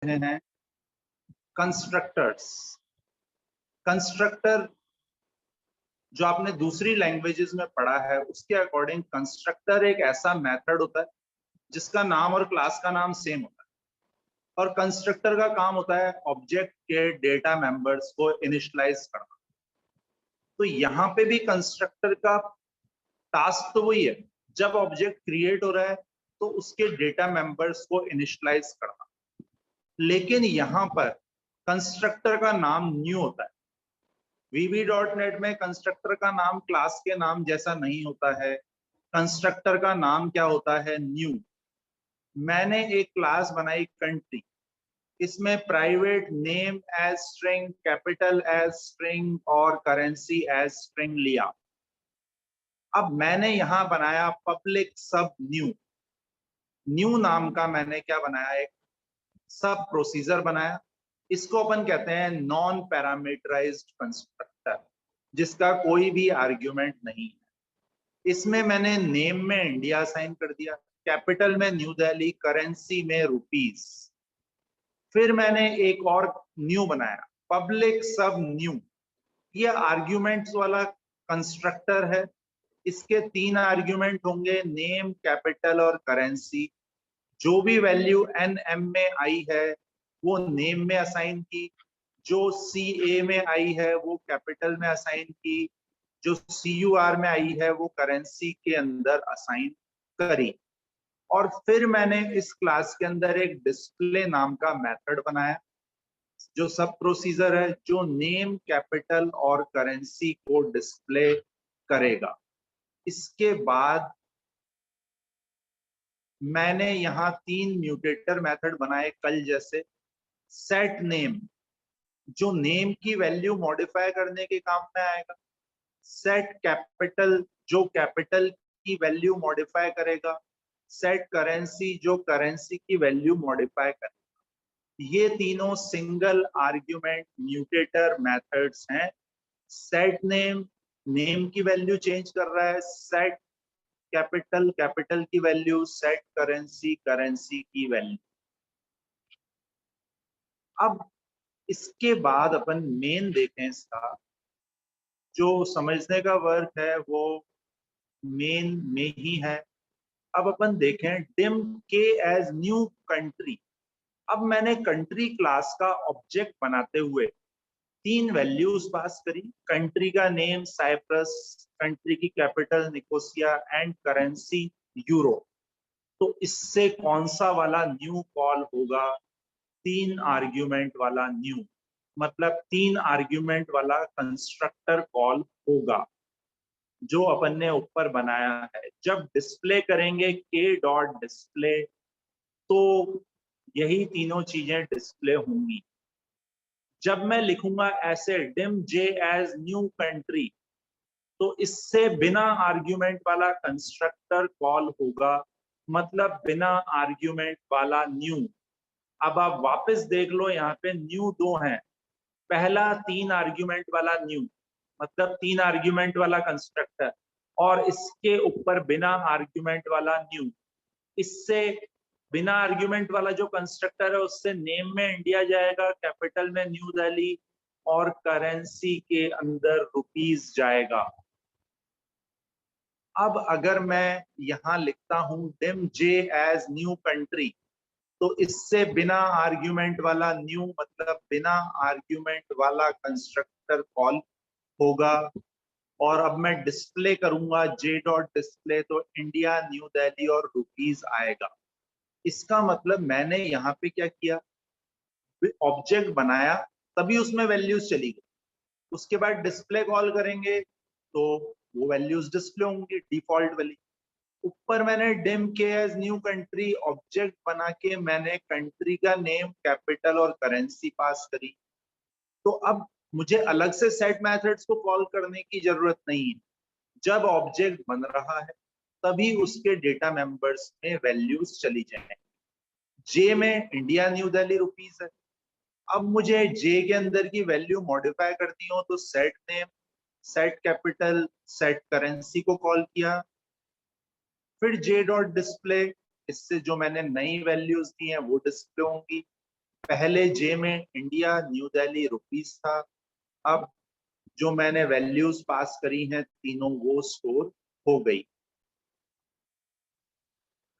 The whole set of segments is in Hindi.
रहे हैं कंस्ट्रक्टर्स। कंस्ट्रक्टर जो आपने दूसरी लैंग्वेजेस में पढ़ा है उसके अकॉर्डिंग कंस्ट्रक्टर एक ऐसा मेथड होता है जिसका नाम और क्लास का नाम सेम होता है, और कंस्ट्रक्टर का काम होता है ऑब्जेक्ट के डेटा मेंबर्स को इनिशियलाइज करना। तो यहाँ पे भी कंस्ट्रक्टर का टास्क तो वही है, जब ऑब्जेक्ट क्रिएट हो रहा है तो उसके डेटा मेंबर्स को इनिशियलाइज करना। लेकिन यहाँ पर कंस्ट्रक्टर का नाम न्यू होता है। VB.NET में कंस्ट्रक्टर का नाम क्लास के नाम जैसा नहीं होता है, कंस्ट्रक्टर का नाम क्या होता है, न्यू। मैंने एक क्लास बनाई कंट्री, इसमें private name as string, capital as string और करेंसी एज स्ट्रिंग लिया। अब मैंने यहां बनाया पब्लिक सब न्यू। न्यू नाम का मैंने क्या बनाया, एक सब प्रोसीजर बनाया। इसको अपन कहते हैं नॉन पैरामीटराइज्ड कंस्ट्रक्टर, जिसका कोई भी आर्ग्यूमेंट नहीं है। इसमें मैंने नेम में इंडिया असाइन कर दिया, कैपिटल में न्यू दिल्ली, करेंसी में रुपीस। फिर मैंने एक और न्यू बनाया, पब्लिक सब न्यू। ये आर्ग्यूमेंट्स वाला कंस्ट्रक्टर है। इसके 3 आर्ग्यूमेंट होंगे, नेम, कैपिटल और करेंसी। जो भी वैल्यू NM में आई है वो नेम में असाइन की, जो CA में आई है वो कैपिटल में असाइन की, जो CUR में आई है वो करेंसी के अंदर असाइन करी। और फिर मैंने इस क्लास के अंदर एक डिस्प्ले नाम का मेथड बनाया, जो सब प्रोसीजर है, जो नेम, कैपिटल और करेंसी को डिस्प्ले करेगा। इसके बाद मैंने यहाँ 3 म्यूटेटर मेथड बनाए कल जैसे। सेट नेम, जो नेम की वैल्यू मॉडिफाई करने के काम में आएगा। सेट कैपिटल, जो कैपिटल की वैल्यू मॉडिफाई करेगा। सेट करेंसी, जो करेंसी की वैल्यू मॉडिफाई करेगा। ये तीनों सिंगल आर्ग्यूमेंट म्यूटेटर मेथड्स हैं। सेट नेम, नेम की वैल्यू चेंज कर रहा है। सेट कैपिटल, कैपिटल की वैल्यू। सेट करेंसी, करेंसी की वैल्यू। अब इसके बाद अपन मेन देखें, इसका जो समझने का वर्क है वो मेन में ही है। अब अपन देखें dim K as new country. अब मैंने कंट्री क्लास का ऑब्जेक्ट बनाते हुए 3 वैल्यूज पास करी। कंट्री का नेम साइप्रस, कंट्री की capital Nicosia and currency euro. तो इससे कौन सा वाला न्यू कॉल होगा, 3 आर्ग्यूमेंट वाला न्यू, मतलब 3 आर्ग्यूमेंट वाला कंस्ट्रक्टर कॉल होगा जो अपन ने ऊपर बनाया है। जब डिस्प्ले करेंगे के डॉट डिस्प्ले तो यही तीनों चीजें डिस्प्ले होंगी। जब मैं लिखूंगा ऐसे dim J as new country, तो इससे बिना आर्ग्यूमेंट वाला कंस्ट्रक्टर कॉल होगा, मतलब बिना आर्ग्यूमेंट वाला न्यू। अब आप वापस देख लो, यहाँ पे न्यू 2 हैं। पहला 3 आर्ग्यूमेंट वाला न्यू, मतलब 3 आर्ग्यूमेंट वाला कंस्ट्रक्टर, और इसके ऊपर बिना आर्ग्यूमेंट वाला न्यू। इससे बिना आर्ग्यूमेंट वाला जो कंस्ट्रक्टर है उससे नेम में इंडिया जाएगा, कैपिटल में न्यू दिल्ली और करेंसी के अंदर रुपीस जाएगा। अब अगर मैं यहां लिखता हूं dim J as new country, तो इससे बिना आर्ग्यूमेंट वाला न्यू, मतलब बिना आर्ग्यूमेंट वाला कंस्ट्रक्टर कॉल होगा। और अब मैं डिस्प्ले करूंगा जे डॉट डिस्प्ले, तो इंडिया, न्यू दिल्ली और रुपीस आएगा। इसका मतलब मैंने यहाँ पे क्या किया, ऑब्जेक्ट बनाया तभी उसमें वैल्यूज चली गई। उसके बाद डिस्प्ले कॉल करेंगे तो वो वैल्यूज डिस्प्ले होंगी डिफॉल्ट वाली। ऊपर मैंने dim K as new country object बना के मैंने कंट्री का नेम, कैपिटल और करेंसी पास करी। तो अब मुझे अलग से सेट मेथड्स को कॉल करने की जरूरत नहीं है। जब ऑब्जेक्ट बन रहा है तभी उसके डेटा मेंबर्स में वैल्यूज चली जाएंगी। जे में इंडिया, न्यू दिल्ली, रुपीस है। अब मुझे जे के अंदर की वैल्यू मॉडिफाई करती हो तो set name, set capital, set currency को कॉल किया। फिर जे डॉट डिस्प्ले, इससे जो मैंने नई वैल्यूज दी हैं वो डिस्प्ले होंगी। पहले जे में इंडिया न्यू दिल्ली रुपीस था, अब जो मैंने वैल्यूज पास करी हैं तीनों वो स्टोर हो गई।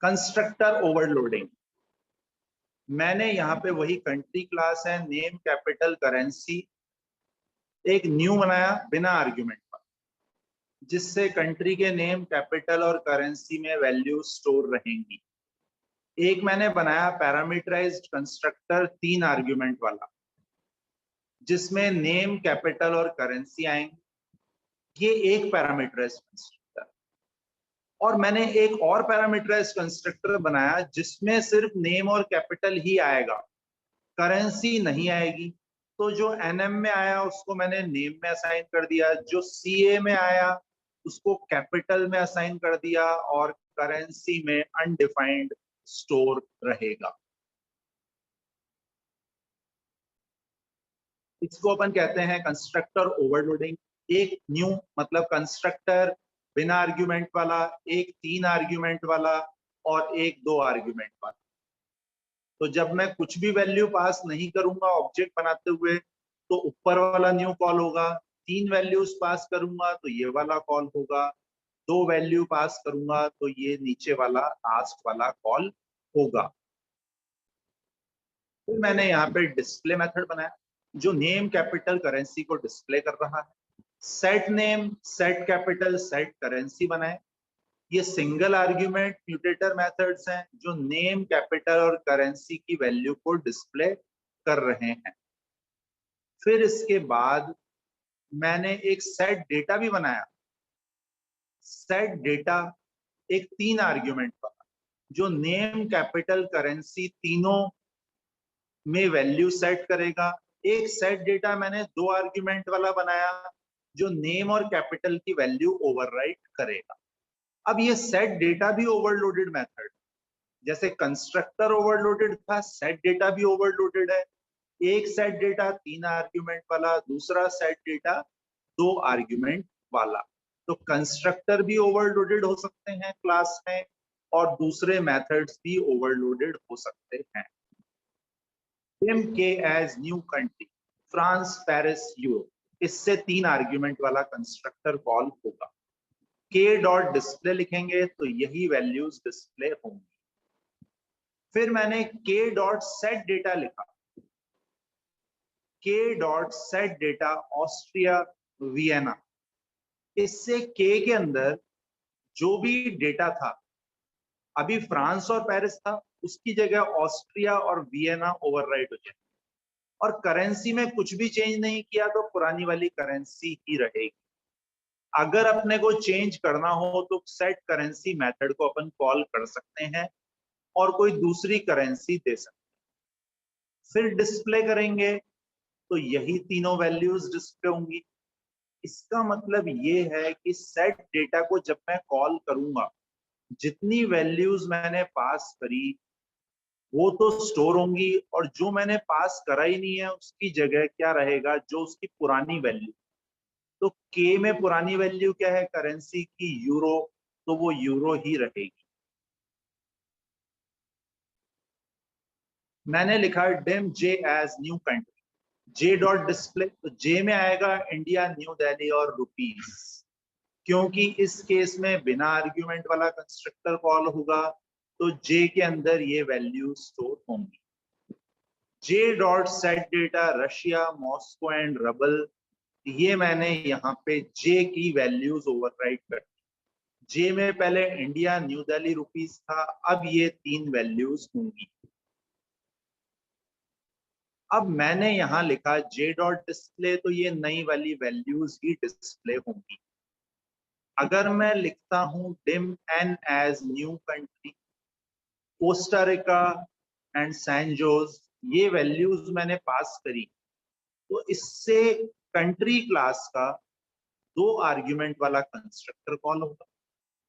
कंस्ट्रक्टर ओवरलोडिंग, मैंने यहाँ पे वही कंट्री क्लास है, नेम कैपिटल करेंसी, एक न्यू बनाया बिना आर्ग्यूमेंट का, जिससे कंट्री के नेम कैपिटल और करेंसी में वैल्यू स्टोर रहेंगी। एक मैंने बनाया पैरामीटराइज्ड कंस्ट्रक्टर 3 आर्ग्यूमेंट वाला, जिसमें नेम कैपिटल और करेंसी आएंगे, ये एक पैरामीटराइज्ड कंस्ट्रक्टर। और मैंने एक और पैरामीटराइज्ड कंस्ट्रक्टर बनाया जिसमें सिर्फ नेम और कैपिटल ही आएगा, करेंसी नहीं आएगी। तो जो एनएम में आया उसको मैंने नेम में असाइन कर दिया, जो सीए में आया उसको कैपिटल में असाइन कर दिया, और करेंसी में अनडिफाइंड स्टोर रहेगा। इसको अपन कहते हैं कंस्ट्रक्टर ओवरलोडिंग। एक न्यू मतलब कंस्ट्रक्टर बिना आर्ग्यूमेंट वाला, एक 3 आर्ग्यूमेंट वाला, और एक 2 आर्ग्यूमेंट वाला। तो जब मैं कुछ भी वैल्यू पास नहीं करूंगा ऑब्जेक्ट बनाते हुए तो ऊपर वाला न्यू कॉल होगा, 3 वैल्यूज पास करूंगा तो ये वाला कॉल होगा, 2 वैल्यू पास करूंगा तो ये नीचे वाला आस्क वाला कॉल होगा। फिर मैंने यहाँ पे डिस्प्ले मेथड बनाया जो नेम कैपिटल करेंसी को डिस्प्ले कर रहा है। Set name, set capital, set currency बनाए। ये सिंगल आर्ग्यूमेंट म्यूटेटर मेथड्स हैं जो नेम कैपिटल और करेंसी की वैल्यू को डिस्प्ले कर रहे हैं। फिर इसके बाद मैंने एक सेट डेटा भी बनाया। सेट डेटा एक 3 आर्ग्यूमेंट वाला जो नेम कैपिटल करेंसी तीनों में वैल्यू सेट करेगा। एक सेट डेटा मैंने 2 आर्ग्यूमेंट वाला बनाया जो नेम और कैपिटल की वैल्यू ओवरराइट करेगा। अब ये सेट डेटा भी ओवरलोडेड मेथड, जैसे कंस्ट्रक्टर ओवरलोडेड था, सेट डेटा भी ओवरलोडेड है। एक सेट डेटा 3 आर्ग्यूमेंट वाला, दूसरा सेट डेटा 2 आर्ग्यूमेंट वाला। तो कंस्ट्रक्टर भी ओवरलोडेड हो सकते हैं क्लास में, और दूसरे मेथड्स भी ओवरलोडेड हो सकते हैं। K as new country, France, Paris, Europe, इससे 3 आर्ग्यूमेंट वाला कंस्ट्रक्टर कॉल होगा। के डॉट डिस्प्ले लिखेंगे तो यही वैल्यूज डिस्प्ले होंगी। फिर मैंने के डॉट सेट डेटा लिखा। के dot set data Austria, Vienna. इससे के अंदर जो भी डेटा था, अभी फ्रांस और पेरिस था, उसकी जगह ऑस्ट्रिया और वियना ओवरराइट हो जाए, और करेंसी में कुछ भी चेंज नहीं किया तो पुरानी वाली करेंसी ही रहेगी। अगर अपने को चेंज करना हो तो सेट करेंसी मेथड को अपन कॉल कर सकते हैं और कोई दूसरी करेंसी दे सकते हैं। फिर डिस्प्ले करेंगे तो यही तीनों वैल्यूज डिस्प्ले होंगी। इसका मतलब ये है कि सेट डेटा को जब मैं कॉल करूंगा, जितनी वैल्यूज मैंने पास करी वो तो स्टोर होंगी, और जो मैंने पास करा ही नहीं है उसकी जगह क्या रहेगा, जो उसकी पुरानी वैल्यू। तो के में पुरानी वैल्यू क्या है करेंसी की, यूरो, तो वो यूरो ही रहेगी। मैंने लिखा dim J as new country, J dot display, तो जे में आएगा इंडिया, न्यू दिल्ली और रुपीस, क्योंकि इस केस में बिना आर्ग्यूमेंट वाला कंस्ट्रक्टर कॉल होगा तो जे के अंदर ये वैल्यू स्टोर होंगी। J dot set data Russia, Moscow and rouble, ये मैंने यहाँ पे जे की वैल्यूज ओवरराइट कर दी। जे में पहले इंडिया, न्यू दिल्ली, रुपीस था, अब ये 3 वैल्यूज होंगी। अब मैंने यहाँ लिखा जे डॉट डिस्प्ले, तो ये नई वाली वैल्यूज ही डिस्प्ले होंगी। अगर मैं लिखता हूँ dim N as new country, Costa Rica and San Jose, ये वैल्यूज मैंने पास करी, तो इससे कंट्री क्लास का 2 आर्ग्यूमेंट वाला कंस्ट्रक्टर कॉल होगा।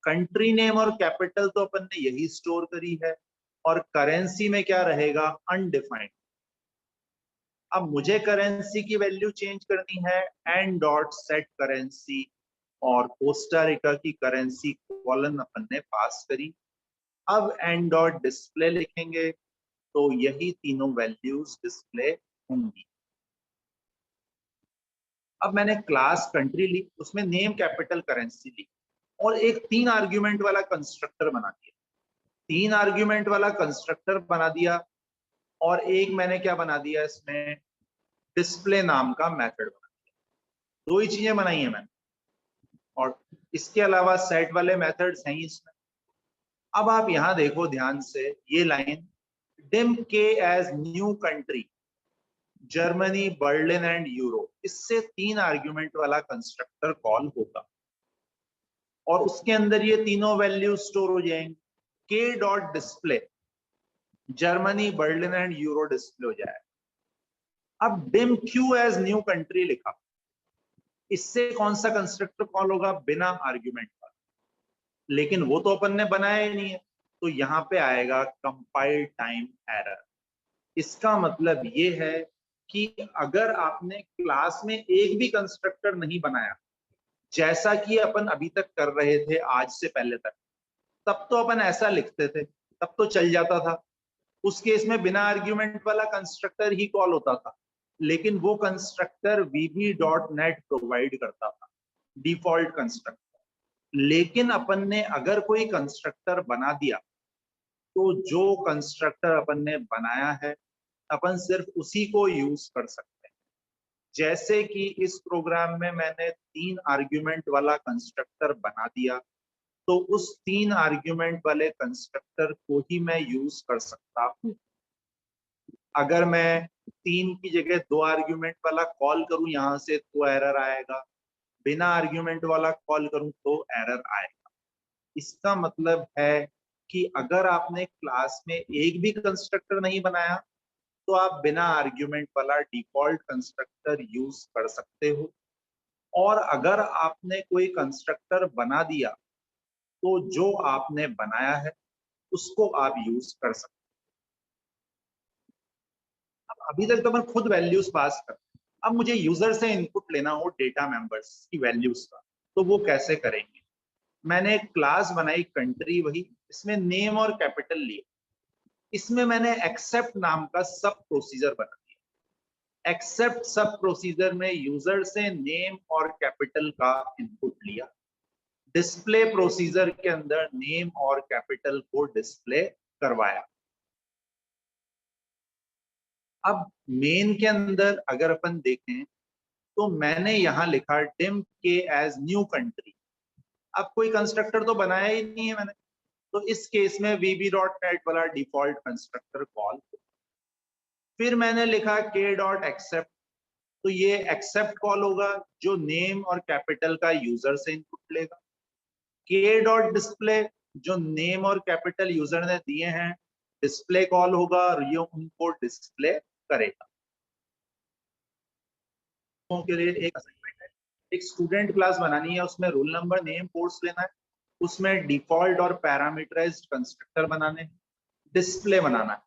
कंट्री नेम और कैपिटल तो अपन ने यही स्टोर करी है, और करेंसी में क्या रहेगा, अनडिफाइंड। अब मुझे करेंसी की वैल्यू चेंज करनी है, एन डॉट सेट करेंसी, और कोस्टा रिका की करेंसी कॉलन अपन ने पास करी। अब एन डॉट डिस्प्ले लिखेंगे तो यही तीनों वैल्यूज डिस्प्ले होंगी। अब मैंने क्लास कंट्री ली, उसमें नेम कैपिटल करेंसी ली और एक 3 आर्ग्यूमेंट वाला कंस्ट्रक्टर बना दिया। 3 आर्ग्यूमेंट वाला कंस्ट्रक्टर बना दिया और एक मैंने क्या बना दिया, इसमें डिस्प्ले नाम का मेथड बना दिया। 2 ही चीजें बनाई है मैंने और इसके अलावा सेट वाले मेथड्स हैं इसमें। अब आप यहां देखो ध्यान से, ये line dim K as new country Germany, Berlin and euro, इससे 3 आर्ग्यूमेंट वाला कंस्ट्रक्टर कॉल होगा और उसके अंदर ये तीनों वैल्यू स्टोर हो जाएंगे। K dot display Germany, Berlin and euro display हो जाएगा। अब dim Q as new country लिखा, इससे कौन सा कंस्ट्रक्टर कॉल होगा, बिना आर्ग्यूमेंट का, लेकिन वो तो अपन ने बनाया ही नहीं है, तो यहां पे आएगा कंपाइल टाइम एरर। इसका मतलब ये है कि अगर आपने क्लास में एक भी कंस्ट्रक्टर नहीं बनाया, जैसा कि अपन अभी तक कर रहे थे आज से पहले तक, तब तो अपन ऐसा लिखते थे, तब तो चल जाता था। उस केस में बिना आर्ग्यूमेंट वाला कंस्ट्रक्टर ही कॉल होता था, लेकिन वो कंस्ट्रक्टर vb.net प्रोवाइड करता था, डिफॉल्ट कंस्ट्रक्टर। लेकिन अपन ने अगर कोई कंस्ट्रक्टर बना दिया, तो जो कंस्ट्रक्टर अपन ने बनाया है अपन सिर्फ उसी को यूज कर सकते हैं। जैसे कि इस प्रोग्राम में मैंने 3 आर्ग्यूमेंट वाला कंस्ट्रक्टर बना दिया, तो उस 3 आर्ग्यूमेंट वाले कंस्ट्रक्टर को ही मैं यूज कर सकता हूं। अगर मैं 3 की जगह 2 आर्ग्यूमेंट वाला कॉल करूं यहां से, तो एरर आएगा। बिना आर्ग्यूमेंट वाला कॉल करूं तो एरर आएगा। इसका मतलब है कि अगर आपने क्लास में एक भी कंस्ट्रक्टर नहीं बनाया, तो आप बिना आर्ग्यूमेंट वाला डिफॉल्ट कंस्ट्रक्टर यूज कर सकते हो। और अगर आपने कोई कंस्ट्रक्टर बना दिया, तो जो आपने बनाया है उसको आप यूज कर सकते हो। अभी तक तो मैं खुद वैल्यूज पास कर, अब मुझे यूजर से इनपुट लेना हो डेटा मेंबर्स की वैल्यूज का, तो वो कैसे करेंगे। मैंने एक क्लास बनाई कंट्री, वही इसमें नेम और कैपिटल लिए। इसमें मैंने एक्सेप्ट नाम का सब प्रोसीजर बना दिया। एक्सेप्ट सब प्रोसीजर में यूजर से नेम और कैपिटल का इनपुट लिया। डिस्प्ले प्रोसीजर के अंदर नेम और कैपिटल को डिस्प्ले करवाया। अब मेन के अंदर अगर अपन देखें, तो मैंने यहां लिखा dim K as new country. अब कोई कंस्ट्रक्टर तो बनाया ही नहीं है मैंने, तो इस केस में vb.net वाला डिफॉल्ट कंस्ट्रक्टर कॉल। फिर मैंने लिखा के डॉट एक्सेप्ट, तो ये एक्सेप्ट कॉल होगा जो नेम और कैपिटल का यूजर से इनपुट लेगा। के डॉट डिस्प्ले, जो नेम और कैपिटल यूजर ने दिए हैं, डिस्प्ले कॉल होगा और ये उनको डिस्प्ले करेगा। तो के लिए एक असाइनमेंट है, एक स्टूडेंट क्लास बनानी है, उसमें रोल नंबर, नेम, कोर्स लेना है, उसमें डिफॉल्ट और पैरामीटराइज्ड कंस्ट्रक्टर बनाने हैं, डिस्प्ले बनाना है।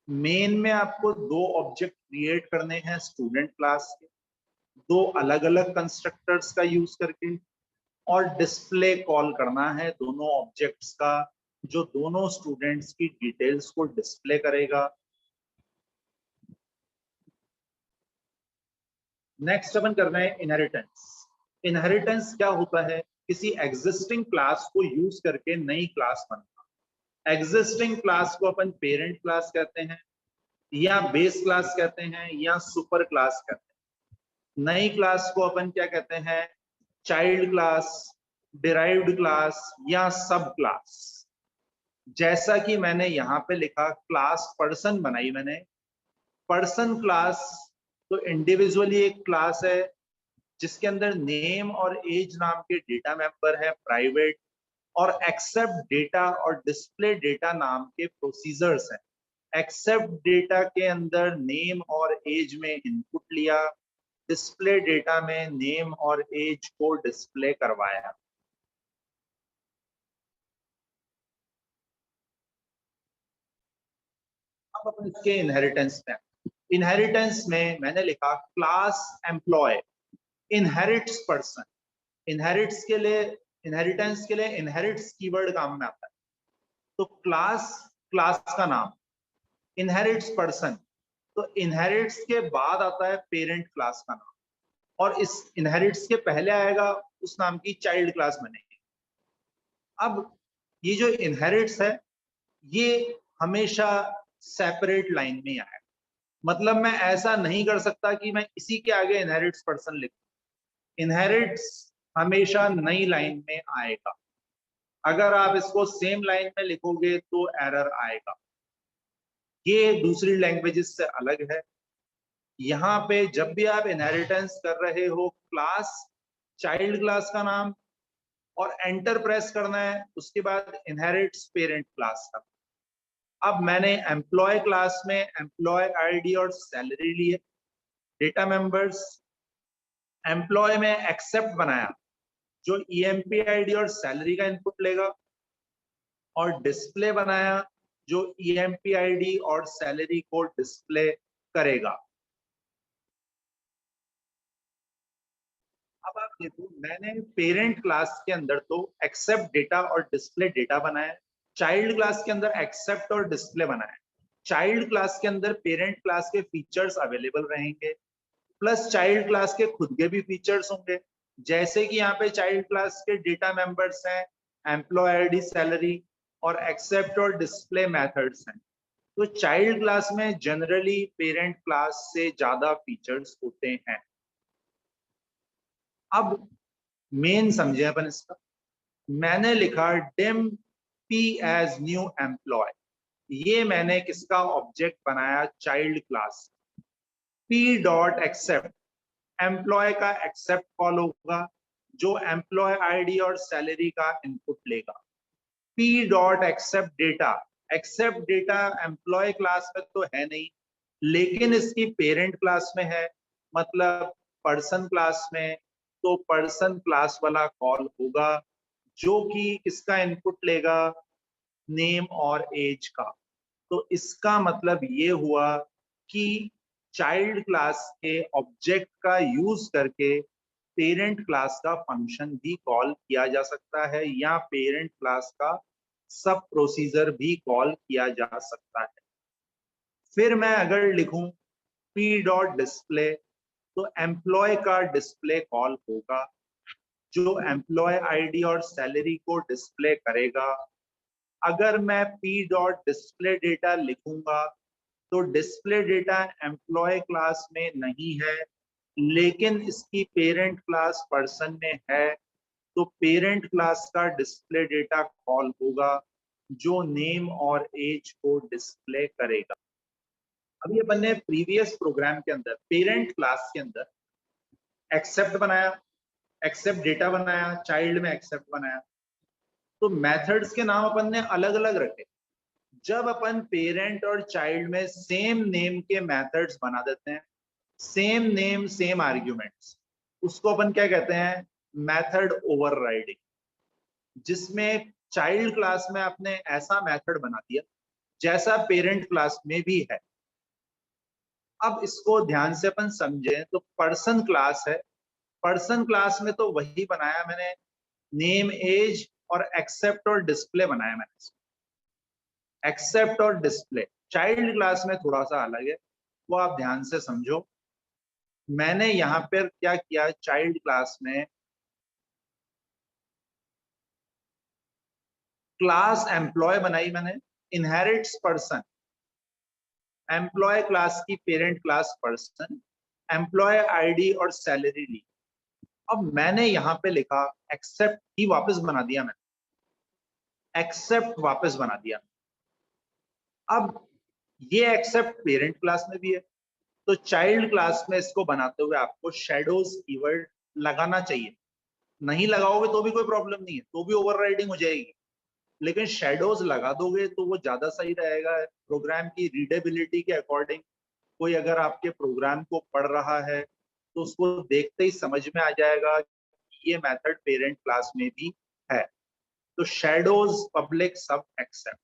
मेन में आपको 2 ऑब्जेक्ट क्रिएट करने हैं स्टूडेंट क्लास के, 2 अलग अलग कंस्ट्रक्टर्स का यूज करके, और डिस्प्ले कॉल करना है दोनों ऑब्जेक्ट्स का, जो दोनों स्टूडेंट्स की डिटेल्स को डिस्प्ले करेगा। नेक्स्ट अपन कर रहे हैं इनहेरिटेंस। इनहेरिटेंस क्या होता है, किसी एग्जिस्टिंग क्लास को यूज करके नई क्लास बनना। एग्जिस्टिंग क्लास को अपन पेरेंट क्लास कहते हैं, या बेस क्लास कहते हैं, या सुपर क्लास कहते हैं। नई क्लास को अपन क्या कहते हैं, चाइल्ड क्लास, डिराइव्ड क्लास, या सब क्लास। जैसा कि मैंने यहाँ पे लिखा, क्लास पर्सन बनाई मैंने। पर्सन क्लास तो इंडिविजुअली एक क्लास है जिसके अंदर नेम और एज नाम के डेटा मेंबर है प्राइवेट, और एक्सेप्ट डेटा और डिस्प्ले डेटा नाम के प्रोसीजर्स हैं। एक्सेप्ट डेटा के अंदर नेम और एज में इनपुट लिया, डिस्प्ले डेटा में नेम और एज को डिस्प्ले करवाया। अब अपन इसके इनहेरिटेंस में, इनहेरिटेंस में मैंने लिखा class employ inherits person. Inherits के लिए, इनहेरिटेंस के लिए इनहेरिट्स कीवर्ड काम में आता है। तो क्लास, क्लास का नाम, इनहेरिट्स पर्सन, तो इनहेरिट्स के बाद आता है पेरेंट क्लास का नाम, और इस इनहेरिट्स के पहले आएगा उस नाम की चाइल्ड क्लास बनेगी। अब ये जो इनहेरिट्स है ये हमेशा सेपरेट लाइन में आएगा, मतलब मैं ऐसा नहीं कर सकता कि मैं इसी के आगे इनहेरिट्स पर्सन लिखूं। इनहेरिट्स हमेशा नई लाइन में आएगा, अगर आप इसको सेम लाइन में लिखोगे तो एरर आएगा। ये दूसरी लैंग्वेजेस से अलग है। यहाँ पे जब भी आप इनहेरिटेंस कर रहे हो, क्लास चाइल्ड क्लास का नाम और एंटर प्रेस करना है, उसके बाद इनहेरिट्स पेरेंट क्लास का। अब मैंने एम्प्लॉय क्लास में एम्प्लॉय आईडी और सैलरी लिए, डेटा मेंबर्स, एम्प्लॉय में एक्सेप्ट बनाया जो ईएमपी आईडी और सैलरी का इनपुट लेगा, और डिस्प्ले बनाया जो ईएमपी आईडी और सैलरी को डिस्प्ले करेगा। अब आप देखो, मैंने पेरेंट क्लास के अंदर तो एक्सेप्ट डेटा और डिस्प्ले डेटा बनाया, चाइल्ड क्लास के अंदर एक्सेप्ट और डिस्प्ले बनाया। चाइल्ड क्लास के अंदर पेरेंट क्लास के फीचर्स अवेलेबल रहेंगे, प्लस चाइल्ड क्लास के खुद के भी फीचर्स होंगे, जैसे कि यहाँ पे चाइल्ड क्लास के डेटा मेंबर्स हैं, एम्प्लॉय आईडी, सैलरी, और एक्सेप्ट और डिस्प्ले मेथड्स हैं। तो चाइल्ड क्लास में जनरली पेरेंट क्लास से ज्यादा फीचर्स होते हैं। अब मेन समझे अपन इसका, मैंने लिखा dim p as new employee, ये मैंने किसका ऑब्जेक्ट बनाया, child class. P dot accept, employee का एक्सेप्ट कॉल होगा जो एम्प्लॉय आईडी और सैलरी का इनपुट लेगा। P dot accept data, accept data employee class में तो है नहीं, लेकिन इसकी पेरेंट क्लास में है, मतलब पर्सन क्लास में, तो पर्सन क्लास वाला कॉल होगा जो कि किसका इनपुट लेगा, नेम और एज का। तो इसका मतलब ये हुआ कि चाइल्ड क्लास के ऑब्जेक्ट का यूज करके पेरेंट क्लास का फंक्शन भी कॉल किया जा सकता है, या पेरेंट क्लास का सब प्रोसीजर भी कॉल किया जा सकता है। फिर मैं अगर लिखूं पी डॉट डिस्प्ले, तो एम्प्लॉय का डिस्प्ले कॉल होगा जो एम्प्लॉय आईडी और सैलरी को डिस्प्ले करेगा। अगर मैं पी डॉट डिस्प्ले डेटा लिखूंगा तो डिस्प्ले डेटा एम्प्लॉय क्लास में नहीं है, लेकिन इसकी पेरेंट क्लास पर्सन में है, तो पेरेंट क्लास का डिस्प्ले डेटा कॉल होगा जो नेम और एज को डिस्प्ले करेगा। अभी अपन ने प्रीवियस प्रोग्राम के अंदर पेरेंट क्लास के अंदर एक्सेप्ट बनाया, एक्सेप्ट डेटा बनाया, चाइल्ड में एक्सेप्ट बनाया, तो मेथड्स के नाम अपन ने अलग अलग रखे। जब अपन पेरेंट और चाइल्ड में सेम नेम के मेथड्स बना देते हैं, सेम नेम सेम आर्ग्यूमेंट्स, उसको अपन क्या कहते हैं, मेथड ओवरराइडिंग, जिसमें चाइल्ड क्लास में आपने ऐसा मेथड बना दिया जैसा पेरेंट क्लास में भी है। अब इसको ध्यान से अपन समझें तो पर्सन क्लास है, पर्सन क्लास में तो वही बनाया मैंने, नेम एज और एक्सेप्ट और डिस्प्ले बनाया मैंने। एक्सेप्ट और डिस्प्ले चाइल्ड क्लास में थोड़ा सा अलग है, वो आप ध्यान से समझो। मैंने यहाँ पर क्या किया, चाइल्ड क्लास में क्लास एम्प्लॉय बनाई मैंने, इनहेरिट्स पर्सन, एम्प्लॉय क्लास की parent class person, employee ID और सैलरी ली। अब मैंने यहाँ पे लिखा एक्सेप्ट ही वापस बना दिया मैंने, एक्सेप्ट वापस बना दिया। अब ये एक्सेप्ट पेरेंट क्लास में भी है, तो चाइल्ड क्लास में इसको बनाते हुए आपको शैडोज कीवर्ड लगाना चाहिए। नहीं लगाओगे तो भी कोई प्रॉब्लम नहीं है, तो भी ओवरराइडिंग हो जाएगी, लेकिन शैडोज लगा दोगे तो वो ज्यादा सही रहेगा प्रोग्राम की रीडेबिलिटी के अकॉर्डिंग। कोई अगर आपके प्रोग्राम को पढ़ रहा है तो उसको देखते ही समझ में आ जाएगा कि ये मेथड पेरेंट क्लास में भी है। तो शैडोज पब्लिक सब एक्सेप्ट।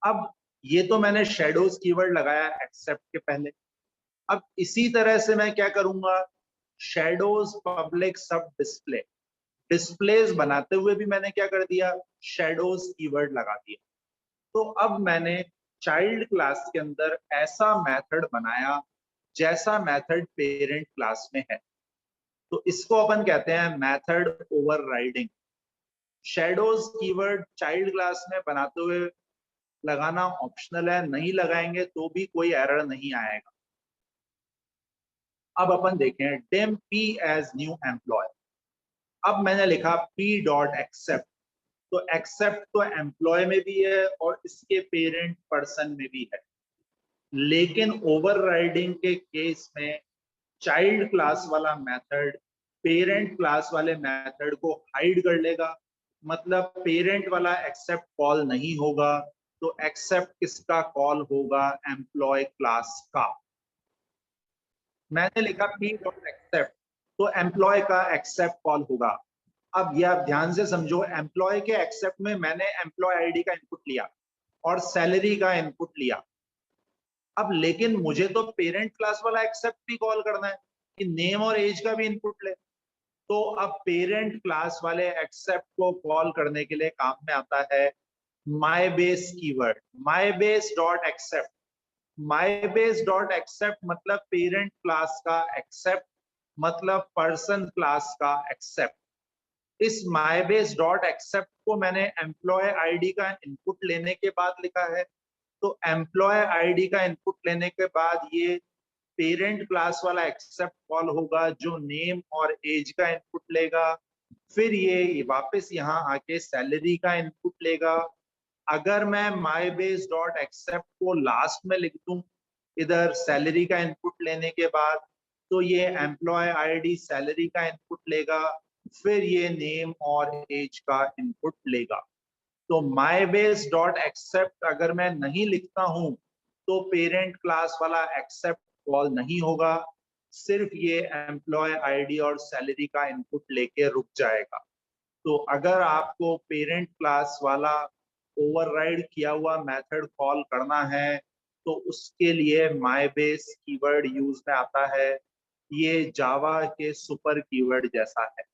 अब ये तो मैंने शैडोज कीवर्ड लगाया एक्सेप्ट के पहले। अब इसी तरह से मैं क्या करूंगा, शैडोज पब्लिक सब डिस्प्ले, डिस्प्लेस बनाते हुए भी मैंने क्या कर दिया, शैडोज कीवर्ड लगा दिया। तो अब मैंने चाइल्ड क्लास के अंदर ऐसा मेथड बनाया जैसा मेथड पेरेंट क्लास में है, तो इसको अपन कहते हैं method overriding. Shadows keyword child class में बनाते हुए लगाना ऑप्शनल है, नहीं लगाएंगे तो भी कोई एरर नहीं आएगा। अब अपन देखें dim p as new employee. अब मैंने लिखा p डॉट एक्सेप्ट, तो एक्सेप्ट तो एम्प्लॉय में भी है और इसके पेरेंट पर्सन में भी है, लेकिन ओवरराइडिंग के केस में चाइल्ड क्लास वाला मेथड पेरेंट क्लास वाले मेथड को हाइड कर लेगा, मतलब पेरेंट वाला एक्सेप्ट कॉल नहीं होगा, तो एक्सेप्ट किसका कॉल होगा? एम्प्लॉय क्लास का। मैंने लिखा p डॉट एक्सेप्ट, तो एम्प्लॉय का एक्सेप्ट कॉल होगा। अब ये आप ध्यान से समझो, एम्प्लॉय के एक्सेप्ट में मैंने एम्प्लॉय आईडी का इनपुट लिया और सैलरी का इनपुट लिया। अब लेकिन मुझे तो पेरेंट क्लास वाला एक्सेप्ट भी कॉल करना है कि नेम और एज का भी इनपुट ले, तो अब पेरेंट क्लास वाले एक्सेप्ट को कॉल करने के लिए काम में आता है MyBase keyword, MyBase dot accept. MyBase dot accept मतलब पेरेंट क्लास का एक्सेप्ट, मतलब पर्सन क्लास का एक्सेप्ट। इस MyBase डॉट एक्सेप्ट को मैंने एम्प्लॉय आईडी का इनपुट लेने के बाद लिखा है, तो एम्प्लॉय आईडी का इनपुट लेने के बाद ये पेरेंट क्लास वाला एक्सेप्ट कॉल होगा जो नेम और एज का इनपुट लेगा, फिर ये वापस यहाँ आके सैलरी का इनपुट लेगा। अगर मैं MyBase डॉट एक्सेप्ट को लास्ट में लिख दूं इधर सैलरी का इनपुट लेने के बाद, तो ये एम्प्लॉय आईडी सैलरी का इनपुट लेगा, फिर ये नेम और एज का इनपुट लेगा। तो MyBase डॉट एक्सेप्ट अगर मैं नहीं लिखता हूं तो पेरेंट क्लास वाला एक्सेप्ट कॉल नहीं होगा, सिर्फ ये एम्प्लॉय आईडी और सैलरी का इनपुट लेके रुक जाएगा। तो अगर आपको पेरेंट क्लास वाला ओवरराइड किया हुआ मेथड कॉल करना है तो उसके लिए MyBase कीवर्ड यूज में आता है। ये जावा के सुपर कीवर्ड जैसा है।